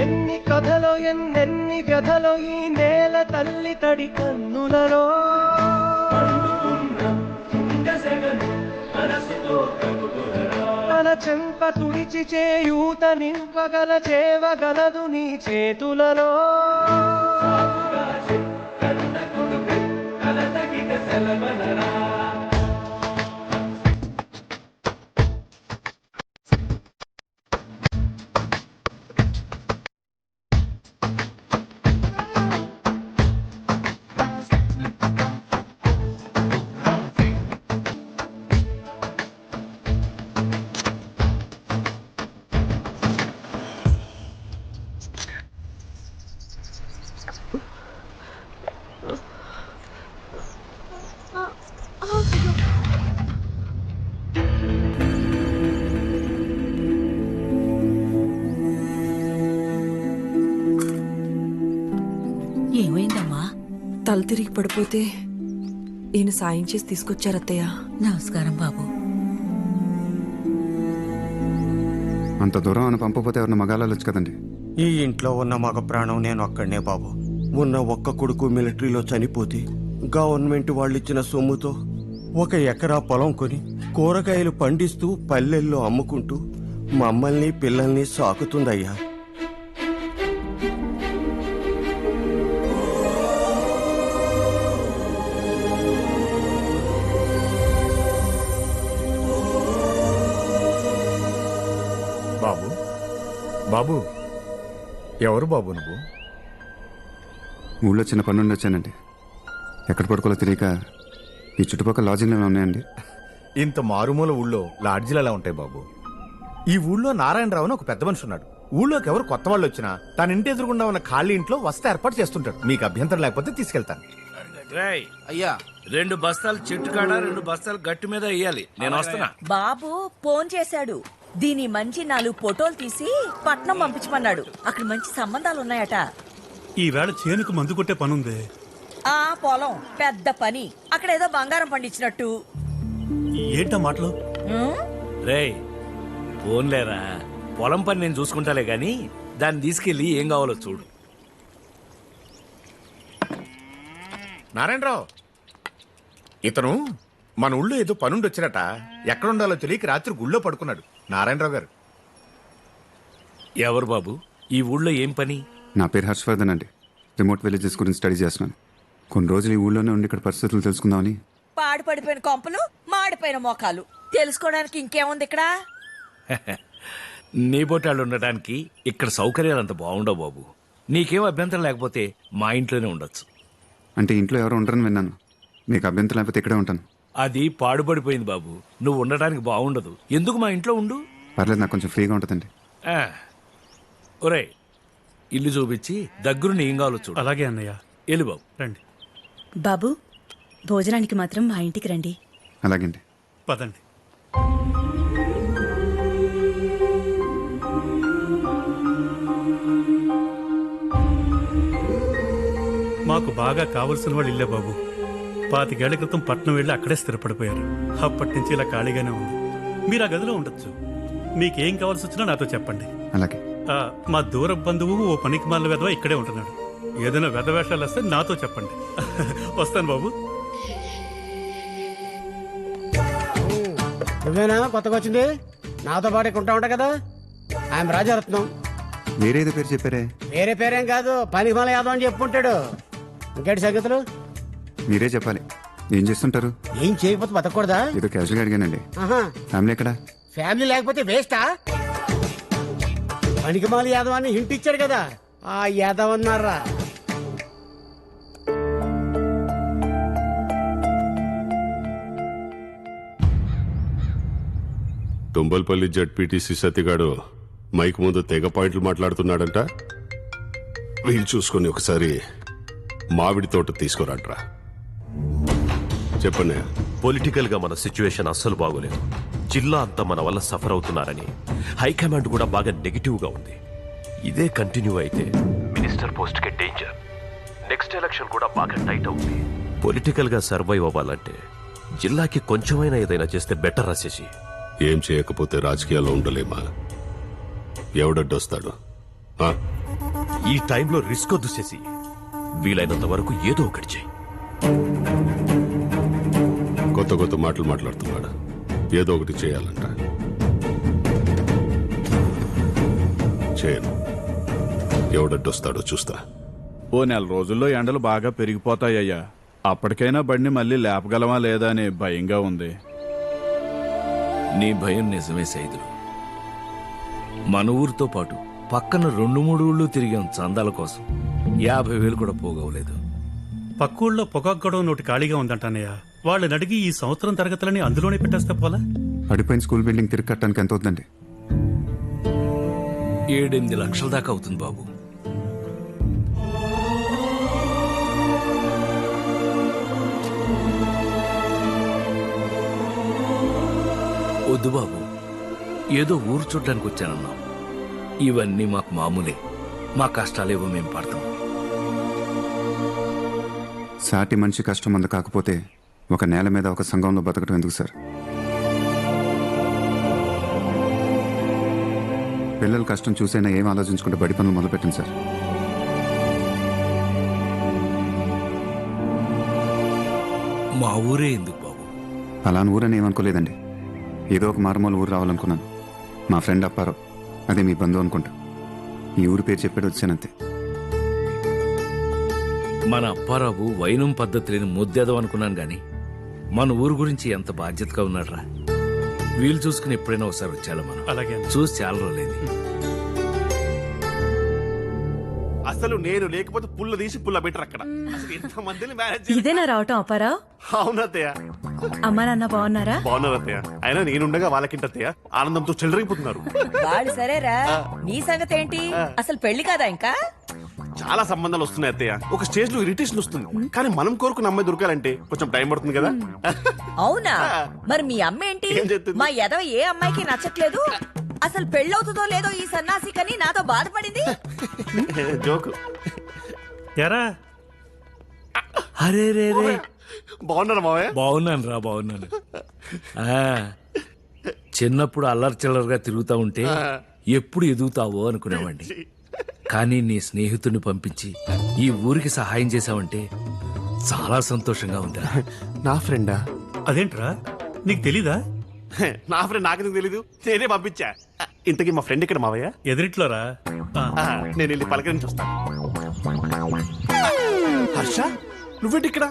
ఎన్ని కథలో ఎన్నెన్ని వ్యధలో ఈ నేల తల్లి తడి కన్నులలో తన చెంప తుడిచి చేయూత నింపగల చేవగలదు నీ చేతులలో ఏమైందమ్మా? తల తిరిగి పడిపోతే ఈయన సాయం చేసి తీసుకొచ్చారత్తయ్య. నమస్కారం బాబు. అంత దూరం అని పంపకపోతే ఎవరిని మగాలొచ్చు కదండి. ఈ ఇంట్లో ఉన్న మగ ప్రాణం నేను ఒక్కడనే బాబు. ఉన్న ఒక్క కొడుకు మిలిటరీలో చనిపోతే గవర్నమెంట్ వాళ్ళిచ్చిన సొమ్ముతో 1 ఎకరా పొలం కొని కూరగాయలు పండిస్తూ పల్లెల్లో అమ్ముకుంటూ మమ్మల్ని పిల్లల్ని సాకుతుందయ్యా. బాబు బాబు ఎవరు బాబు నువ్వు? ఊళ్ళో చిన్న పని నుండి వచ్చానండి. ఎక్కడ పడుకోలో తెలియక ఈ చుట్టుపక్కల లాడ్జింగ్లు ఉన్నాయండి. ఇంత మారుమూల ఊళ్ళో లాడ్జీలు ఎలా ఉంటాయి బాబు? ఈ ఊళ్ళో నారాయణరావు అని ఒక పెద్ద మనిషి ఉన్నాడు. ఊళ్ళోకి ఎవరు కొత్త వాళ్ళు వచ్చినా తన ఇంటి ఎదురుగుండా ఉన్న ఖాళీ ఇంట్లో వస్తే ఏర్పాటు చేస్తుంటాడు. మీకు అభ్యంతరం లేకపోతే తీసుకెళ్తాను. అయ్యా 2 బస్తాలు చెట్టు కాడ 2 బస్తాలు గట్టి మీద వేయాలి. నేను వస్తున్నా. బాబు ఫోన్ చేశాడు. దీని మంచి 4 ఫోటోలు తీసి పట్నం పంపించమన్నాడు. అక్కడ మంచి సంబంధాలు ఉన్నాయట. ఈవేళ చేనుకు మందు కొట్టే పనుంది. ఆ పొలం పెద్ద పని. అక్కడ ఏదో బంగారం పండించినట్టు. ఏంటా మాటలు? రేయ్ ఫోన్లేరా, పొలం పని నేను చూసుకుంటాలే గాని దాన్ని తీసుకెళ్లి ఏం కావాలో చూడు. నారాయణరావు ఇతను మన ఊళ్ళో ఏదో పనుండి వచ్చినట. ఎక్కడుండాలో తెలియక రాత్రి గుళ్ళో పడుకున్నాడు. నారాయణరావు గారు. ఎవరు బాబు? ఈ ఊళ్ళో ఏం పని? నా పేరు హర్షవర్ధన్ అండి. రిమోట్ విలేజెస్ గురించి స్టడీ చేస్తున్నాను. కొన్ని రోజులు ఈ ఊళ్ళోనే ఉండి ఇక్కడ పరిస్థితులు తెలుసుకుందామని. పాడిపడిపోయిన కొంపలు, మాడిపోయిన మోకాలు తెలుసుకోవడానికి ఇంకేముంది ఇక్కడ? నీ బొట్టాళ్ళు ఉండటానికి ఇక్కడ సౌకర్యాలు అంత బాగుండవు బాబు. నీకేం అభ్యంతరం లేకపోతే మా ఇంట్లోనే ఉండొచ్చు. అంటే ఇంట్లో ఎవరు ఉండరని విన్నాను. మీకు అభ్యంతరం లేకపోతే ఇక్కడే ఉంటాను. అది పాడుపడిపోయింది బాబు. నువ్వు ఉండటానికి బాగుండదు. ఎందుకు మా ఇంట్లో ఉండు. పర్లేదు, నాకు కొంచెం ఫ్రీగా ఉంటుందండి. ఒరే ఇల్లు చూపించి దగ్గరుండి ఏం కావాలో చూడు. అలాగే అన్నయ్య. ఎల్లు బాబు. రండి బాబు, భోజనానికి మాత్రం మా ఇంటికి రండి. అలాగండి. పదండి. మాకు బాగా కావలసిన వాళ్ళు ఇల్లే బాబు. 25 ఏళ్ల క్రితం పట్నం వెళ్ళి అక్కడే స్థిరపడిపోయారు. అప్పటి నుంచి ఇలా ఖాళీగానే ఉంది. మీరు ఆ గదిలో ఉండొచ్చు. మీకేం కావాల్సి వచ్చినా నాతో చెప్పండి. అలాగే. మా దూర బంధువు ఓ పనికి మాల వెధవ ఇక్కడే ఉంటున్నాడు. ఏదైనా వెధవేషాలు వస్తే నాతో చెప్పండి. వస్తాను బాబు. నువ్వేనా కొత్తగా వచ్చింది? నాతో పాటు ఉంటా ఉంటా కదా. ఆయన రాజారత్నం. వేరేదో పేరు చెప్పారే? వేరే పేరేం కాదు, పనికి మాల యాదవ్ అని చెప్పుంటాడు. ఇంకేంటి సంగతులు? మీరే చెప్పాలి. ఏం చేస్తుంటారు? ఏం చేయకపోతే బతకూడదా? ఏదో క్యాజువల్గా అడిగానండి. ఫ్యామిలీ ఎక్కడ? ఫ్యామిలీ లేకపోతే వేస్టా? పనికిమాలి యాదవ్ అని హింట్ ఇచ్చాడు కదా, ఆ యాదవ్ అన్నారా. తుంబల్పల్లి జడ్పీటీసీ సత్యగాడు మైక్ ముందు తెగ పాయింట్లు మాట్లాడుతున్నాడంట. వీళ్ళు చూసుకొని ఒకసారి మామిడి తోట తీసుకురాట్రా. చెప్పండి. పొలిటికల్ గా మన సిచ్యువేషన్ అస్సలు బాగోలేదు. జిల్లా అంతా మన వల్ల సఫర్ అవుతున్నారని హైకమాండ్ కూడా బాగా నెగిటివ్ గా ఉంది. ఇదే కంటిన్యూ అయితే మినిస్టర్ పోస్ట్ కి డేంజర్. నెక్స్ట్ ఎలక్షన్ కూడా బాగా టైట్ అవుతుంది. పొలిటికల్ గా సర్వైవ్ అవ్వాలంటే జిల్లాకి కొంచెమైనా ఏదైనా చేస్తే బెటర్ రాసేసి. ఏం చేయకపోతే రాజకీయాల్లో ఉండలేమా? ఎవడడ్డొస్తాడు? ఈ టైంలో రిస్క్ వద్దు శశి. వీలైనంత వరకు ఏదో ఒకటి చేయి. కొత్త కొత్త మాటలు మాట్లాడుతున్నాడు. ఏదో ఒకటి చేయాలంట. చేయను. ఎవడడ్డొస్తాడో చూస్తా. ఓ నెల రోజుల్లో ఎండలు బాగా పెరిగిపోతాయ్యా. అప్పటికైనా బండి మళ్ళీ లేపగలమా లేదా అని భయంగా ఉంది. నీ భయం నిజమే సైదులు. మన ఊరితో పాటు పక్కన 2-3 ఊళ్ళు తిరిగాం చందాల కోసం. 50,000 కూడా పోగవలేదు. పక్కూళ్ళలో పొగాకు గొడవ నోటి ఖాళీగా ఉందంటానయ్య. వాళ్ళని అడిగి ఈ సంవత్సరం తరగతులని అందులోనే పెట్టేస్తే పోలా? పడిపోయిన స్కూల్ బిల్డింగ్ తిరిగి కట్టడానికి ఎంత అవుతుందండి? 7-8 లక్షల దాకా అవుతుంది బాబు. వద్దు బాబు, ఏదో ఊరు చూడ్డానికి వచ్చానన్నాం. ఇవన్నీ మాకు మామూలే. మా కష్టాలేవో మేము పడతాం. సాటి మనిషి కష్టం మంది కాకపోతే ఒక నేల మీద ఒక సంఘంలో బతకడం ఎందుకు సార్? పిల్లల కష్టం చూసైనా ఏం ఆలోచించుకుంటే బడి పనులు మొదలుపెట్టింది సార్. మా ఊరే ఎందుకు బాబు? అలాని ఊరని ఏమనుకోలేదండి. ఏదో ఒక మారుమూల ఊరు రావాలనుకున్నాను. మా ఫ్రెండ్ అప్పారావు, అదే మీ బంధువు అనుకుంటా, ఈ ఊరి పేరు చెప్పాడు వచ్చానంతే. మన అప్పారావు వైనం పద్ధతి లేని ముద్దేదం అనుకున్నాను గాని మన ఊరు గురించి ఎంత బాధ్యతగా ఉన్నాడ్రా. వీలు చూసుకుని ఎప్పుడైనా ఒకసారి వచ్చాడు. మనం అలాగే చూసి చాలా రోజులైంది. అసలు నేను లేకపోతే పుల్ల తీసి పుల్ల బెటర్ అక్కడ. అసలు ఎంతమందిని మేనేజ్ ఇదేనా రావటం అప్పారావు? అవునత్తయ్య. అమ్మా నాన్న బాగున్నారా? బాగున్నారు అత్తయ్య. అయినా నేనుండగా వాళ్ళకింటత్తయ్య ఆనందంతో చెలరేగిపోతున్నారు. వాడు సరేరా, నీ సంగతి ఏంటి? అసలు పెళ్లి కాదా ఇంకా? చాలా సంబంధాలు వస్తున్నాయి అత్తయ్య. ఒక స్టేజ్ లో ఇరిటేషన్ వస్తుంది. కానీ మనం కోరుకున్న అమ్మాయి దొరకాలంటే కొంచెం టైం పడుతుంది కదా. అవునా? మరి మీ అమ్మ ఏంటి? ఏం చేస్తుంది? మా ఎదవ ఏ అమ్మాయికి నచ్చట్లేదు. అసలు పెళ్ళవుతుందో లేదో ఈ సన్నాసి కని నాతో బాధపడింది. జోకు. ఎరా అరే రే రే, బాగున్నారా మావయ్య? బాగున్నాను రా, బాగున్నాను. చిన్నప్పుడు అల్లరి చిల్లరగా తిరుగుతా ఉంటే ఎప్పుడు ఎదుగుతావో అనుకునేవాడిని. కానీ నీ స్నేహితుడిని పంపించి ఈ ఊరికి సహాయం చేశావంటే చాలా సంతోషంగా ఉందా. నా ఫ్రెండా? అదేంట్రా, నీకు తెలీదా? నా ఫ్రెండ్ నాకెందుకు తెలీదు? నేనే పంపించా. ఇంతకీ మా ఫ్రెండ్ ఇక్కడ మావయ్య? ఎదురిట్లోరా. నేను వెళ్ళి పలకరించి వస్తాను. హర్ష, నువ్వేంటి ఇక్కడ?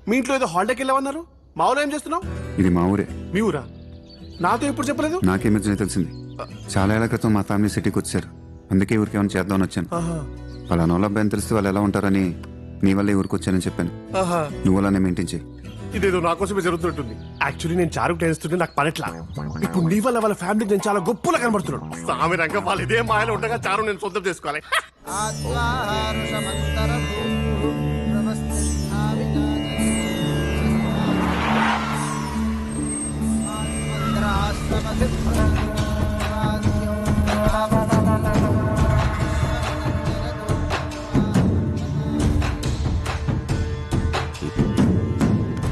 మీ ఇంట్లో ఏదో హాలిడేకి వెళ్ళావన్నారు. మా ఊళ్ళో ఏం చేస్తున్నావు? ఇది మా ఊరే. మీ ఊరా? నాతో ఎప్పుడు చెప్పలేదు? నాకేమొచ్చినా తెలిసింది. చాలా ఏళ్ల క్రితం మా ఫ్యామిలీ సిటీకి వచ్చారు. అందుకే ఊరికి ఏమైనా చేద్దామని వచ్చాను. వాళ్ళ నోళ్ళ అబ్బాయిని తెలిస్తే వాళ్ళు ఎలా ఉంటారని నీ వల్లే ఊరికి వచ్చానని చెప్పాను. నువ్వు అలానే మెయింటైన్ చేయి. ఇదేదో నా కోసమే జరుగుతున్నట్టుంది. యాక్చువల్లీ నేను చారుకు టేస్తుంటే నాకు పనట్లా. ఇప్పుడు నీ వల్ల వాళ్ళ ఫ్యామిలీకి నేను చాలా గొప్పలా కనబడుతున్నాడు. సామి రంగం వాళ్ళు ఇదే మాయలో ఉండగా చారు నేను సొంతం చేసుకోవాలి.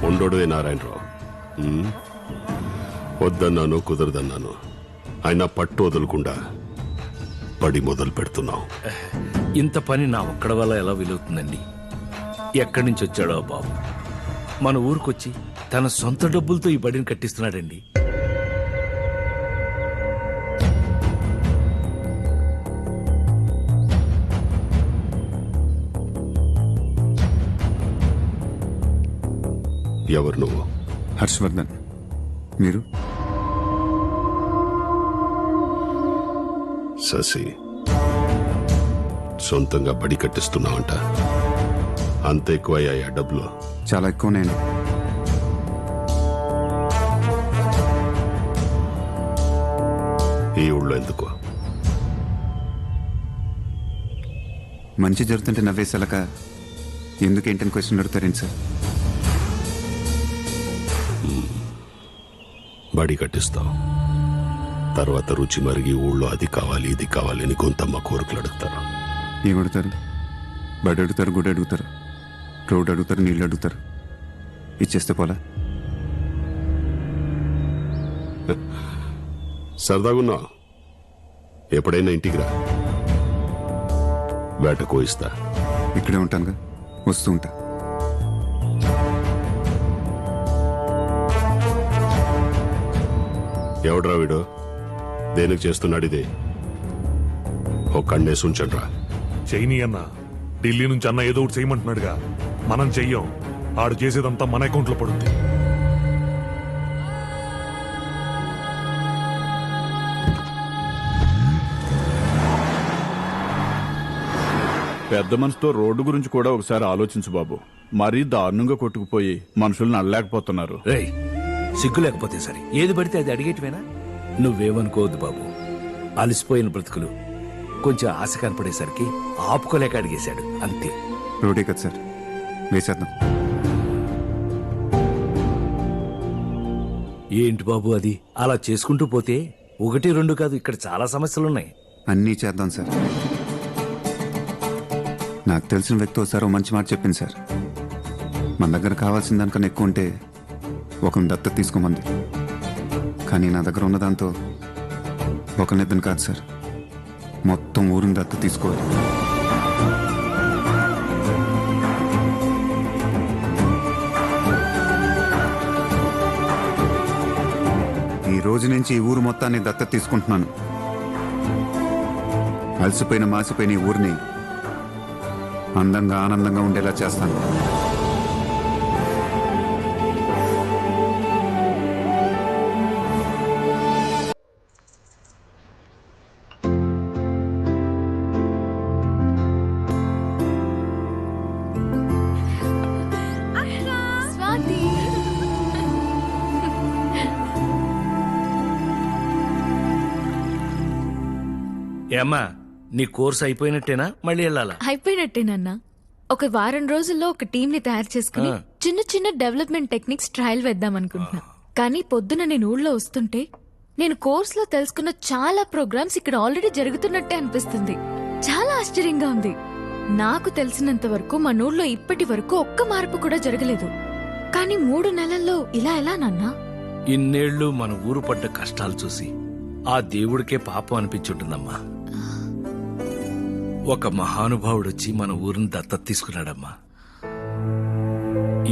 ఉండోడే నారాయణరావు. వద్దన్నాను, కుదరదన్నాను. ఆయన పట్టు వదలకుండా పడి మొదలు పెడుతున్నావు. ఇంత పని నా ఒక్కడ వల్ల ఎలా వీలవుతుందండి? ఎక్కడి నుంచి వచ్చాడో బాబు మన ఊరికొచ్చి తన సొంత డబ్బులతో ఈ బడిని కట్టిస్తున్నాడండి. ఎవరు నువ్వు? హర్షవర్ధన్. మీరు? శశి, సొంతంగా బడి కట్టిస్తున్నావంట. అంత ఎక్కువయ్యాయా డబ్బులు? చాలా ఎక్కువనేయండి. ఈ ఊళ్ళో ఎందుకు? మంచి జరుగుతుంటే నవ్వేసలక ఎందుకేంటని క్వశ్చన్ అడుగుతారేంటి సార్? బడి కట్టిస్తావు, తర్వాత రుచి మరిగి ఊళ్ళో అది కావాలి ఇది కావాలి అని కొంతమ్మ కోరికలు అడుగుతారు. ఏం అడుగుతారు? బడి అడుగుతారు, గుడి అడుగుతారు, రోడ్డు అడుగుతారు, నీళ్ళు అడుగుతారు. ఇచ్చేస్తే పోలా? సరదాగున్నా ఎప్పుడైనా ఇంటికి రా. వేటకు ఇస్తా. ఇక్కడే ఉంటానుగా, వస్తూ ఉంటా. ఎవడ్రా వీడు? దేనికి చేస్తున్నాడు ఇది? ఒక కన్నేసి ఉంచండ్రా. చెయ్యి అన్న, ఢిల్లీ నుంచి అన్న ఏదో ఒకటి చేయమంటున్నాడుగా. మనం చెయ్యం, ఆడు చేసేదంతా మన అకౌంట్లో పడుద్ది. పెద్ద మనసుతో రోడ్డు గురించి కూడా ఒకసారి ఆలోచించు బాబు. మరీ దారుణంగా కొట్టుకుపోయి మనుషుల్ని అడలేకపోతున్నారు. రేయ్, సిగ్గు లేకపోతే సరే ఏది పడితే అది అడిగేటివేనా? నువ్వేమనుకోవద్దు బాబు. అలసిపోయిన బ్రతుకులు కొంచెం ఆశ కనపడేసరికి ఆపుకోలేక అడిగేశాడు అంతే. రోడ్డే కదా సార్, వేసేద్దాం. ఏంటి బాబు అది? అలా చేసుకుంటూ పోతే 1, 2 కాదు, ఇక్కడ చాలా సమస్యలున్నాయి. అన్నీ చేద్దాం సార్. నాకు తెలిసిన వ్యక్తి ఒకసారి ఓ మంచి మాట చెప్పింది సార్. మన దగ్గర కావాల్సిన దానికన్నా ఎక్కువ ఉంటే ఒకరిని దత్తత తీసుకోమంది. కానీ నా దగ్గర ఉన్న దాంతో ఒకరినిద్దరిని కాదు సార్, మొత్తం ఊరిని దత్తత తీసుకోవాలి. ఈ రోజు నుంచి ఈ ఊరు మొత్తాన్ని దత్తత తీసుకుంటున్నాను. అలసిపోయిన మాసిపోయిన ఈ ఊరిని అందంగా ఆనందంగా ఉండేలా చేస్తాను. ఏమ్మా, నీ కోర్స్ అయిపోయినట్టేనా? మళ్ళీ వెళ్ళాలా? అయిపోయినట్టేనన్నా. ఒక వారం రోజుల్లో ఒక టీం ని తయారు చేసుకుని చిన్న చిన్న డెవలప్మెంట్ టెక్నిక్స్ ట్రయల్ వేద్దాం అనుకుంటున్నా. కానీ పొద్దున నేను ఊళ్ళో వస్తుంటే నేను కోర్స్ లో తెలుసుకున్న చాలా ప్రోగ్రామ్స్ ఇక్కడ ఆల్రెడీ జరుగుతున్నట్టే అనిపిస్తుంది. చాలా ఆశ్చర్యంగా ఉంది. నాకు తెలిసినంత వరకు మన ఊళ్ళో ఇప్పటి వరకు ఒక్క మార్పు కూడా జరగలేదు. కానీ 3 నెలల్లో ఇలా ఎలా నాన్నా? ఇన్నేళ్లు మన ఊరు పడ్డ కష్టాలు చూసి ఆ దేవుడికే పాపం అనిపించుంటుందమ్మా. ఒక మహానుభావుడొచ్చి మన ఊరిని దత్తత తీసుకున్నాడమ్మా.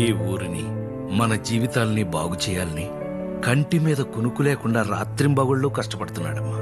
ఈ ఊరిని, మన జీవితాల్ని బాగు చేయాలని కంటి మీద కునుకు లేకుండా రాత్రింబగళ్ళు కష్టపడుతున్నాడమ్మా.